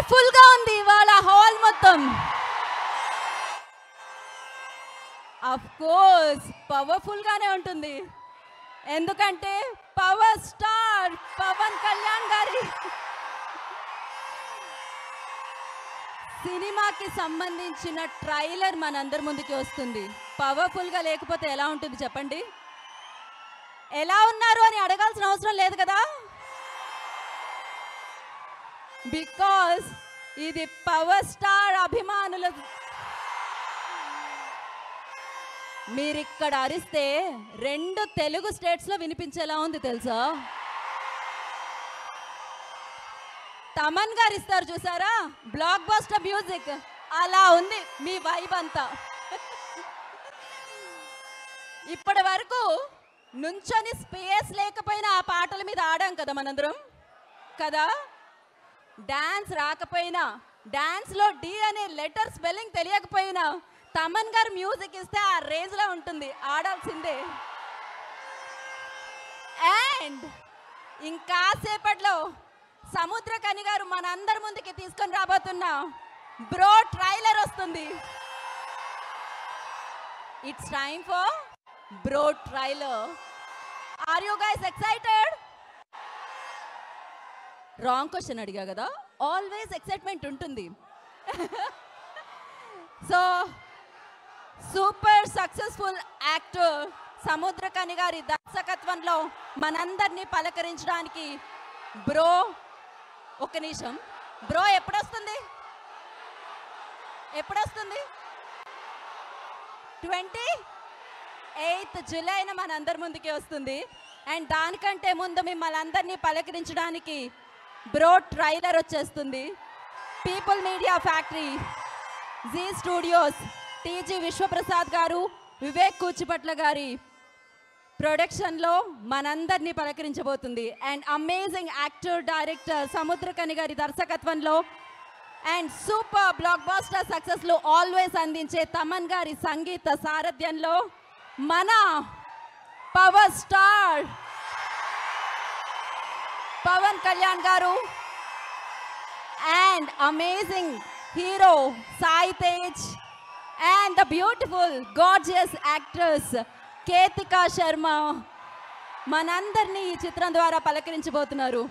Powerful గా ఉంది ఇవాళ హాల్ మొత్తం. ఆఫ్ కోర్స్ పవర్ఫుల్ గానే ఉంటుంది, ఎందుకంటే పవర్ స్టార్ పవన్ కళ్యాణ్ గారి సినిమాకి సంబంధించిన ట్రైలర్ మనందరి ముందుకి వస్తుంది. పవర్ఫుల్ గా లేకపోతే ఎలా ఉంటుంది చెప్పండి? ఎలా ఉన్నారు అని అడగాల్సిన అవసరం లేదు కదా, బికాస్ ఇది పవర్ స్టార్ అభిమానుల. మీరిక్కడ అరిస్తే 2 తెలుగు స్టేట్స్ లో వినిపించేలా ఉంది తెలుసా? తమన్ గారు ఇస్తారు చూసారా బ్లాక్ బస్టర్ మ్యూజిక్, అలా ఉంది మీ వైబ్ అంతా. ఇప్పటి వరకు నుంచొని స్పేస్ లేకపోయినా ఆ పాటల మీద ఆడాం కదా మనందరం కదా. డాన్స్ రాకపోయినా, డాన్స్ లో డి అనే లెటర్ స్పెల్లింగ్ తెలియకపోయినా తమన్ గారు మ్యూజిక్ ఇస్తే ఆ రేంజ్ లో ఉంటుంది, ఆడాల్సిందే. అండ్ ఇంకాసేపట్లో సముద్రకని గారు మనందరి ముందుకి తీసుకొని రాబోతున్న బ్రో ట్రైలర్ వస్తుంది. It's time for bro trailer. Are you guys excited? Wrong question అడిగా కదా, ఆల్వేస్ ఎక్సైట్మెంట్ ఉంటుంది. So super successful actor Samuthirakani గారి దర్శకత్వంలో మనందరినీ పలకరించడానికి బ్రో, ఒక్క నిమిషం, బ్రో ఎప్పుడొస్తుంది? 28th జూలైన మనందరి ముందుకి వస్తుంది. అండ్ దానికంటే ముందు మిమ్మల్ని అందరినీ పలకరించడానికి బ్రో ట్రైలర్ వచ్చేస్తుంది. People Media Factory, Zee Studios, TG Vishwaprasad garu, Vivek Kuchipatla గారి ప్రొడక్షన్లో మనందరినీ పలకరించబోతుంది. And amazing actor director Samuthirakani గారి దర్శకత్వంలో అండ్ సూపర్ బ్లాక్ బాస్టర్ సక్సెస్లు ఆల్వేస్ అందించే తమన్ గారి సంగీత సారథ్యంలో మన పవర్ స్టార్ పవన్ కళ్యాణ్ గారు and amazing hero Sai Tej and the beautiful gorgeous actress Ketika Sharma మనందరినీ ఈ చిత్రం ద్వారా పలకరించబోతున్నారు.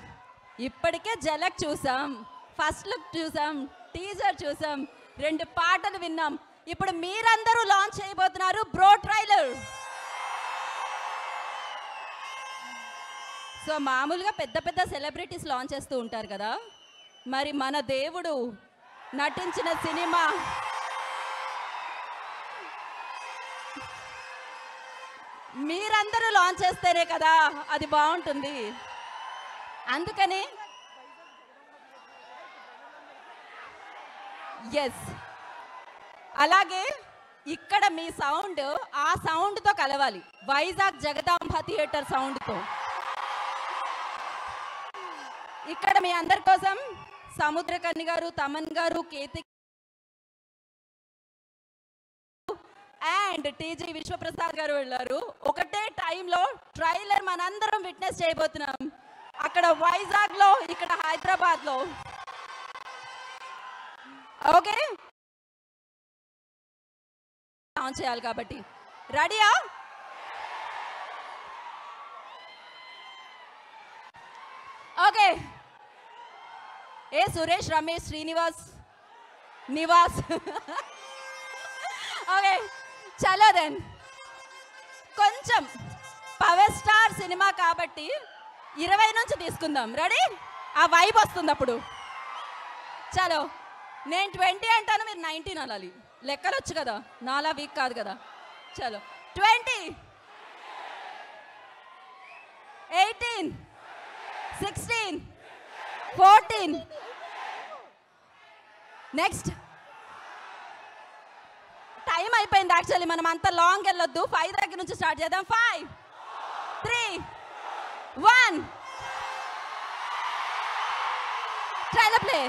ఇప్పటికే జలక్ చూసాం, ఫస్ట్ లుక్ చూసాం, టీజర్ చూసాం, 2 పాటలు విన్నాం. ఇప్పుడు మీరందరూ లాంచ్ చేయబోతున్నారు బ్రో ట్రైలర్. సో మామూలుగా పెద్ద పెద్ద సెలబ్రిటీస్ లాంచ్ చేస్తూ ఉంటారు కదా, మరి మన దేవుడు నటించిన సినిమా మీరందరూ లాంచ్ చేస్తేనే కదా అది బాగుంటుంది. అందుకని ఎస్, అలాగే ఇక్కడ మీ సౌండ్ ఆ సౌండ్తో కలవాలి, వైజాగ్ జగదాంబ థియేటర్ సౌండ్తో. ఇక్కడ మీ అందరి కోసం సముద్రకని గారు, తమన్ గారు, కేతి అండ్ టీజీ విశ్వప్రసాద్ గారు వెళ్ళారు. ఒకటే టైంలో ట్రైలర్ మనందరం విట్నెస్ చేయబోతున్నాం, అక్కడ వైజాగ్ లో, ఇక్కడ హైదరాబాద్ లో. ఓకే, ఆన్ చేయాలి కాబట్టి రెడీయా? ఓకే, ఏ సురేష్, రమేష్, శ్రీనివాస్, నివాస్. ఓకే చలో దెన్. కొంచెం పవర్ స్టార్ సినిమా కాబట్టి 20 నుంచి తీసుకుందాం. రెడీ? ఆ వైబ్ వస్తుంది అప్పుడు. చలో, నేను 20 అంటాను, మీరు 19 అనాలి. లెక్కలు వచ్చు కదా, నాలా వీక్ కాదు కదా. చలో 20, 18, 16, 14. నెక్స్ట్ టైం అయిపోయింది. యాక్చువల్లీ మనం అంత లాంగ్ వెళ్ళొద్దు, 5 దగ్గర నుంచి స్టార్ట్ చేద్దాం. 5, 3, 1 ట్రైలర్ ప్లే.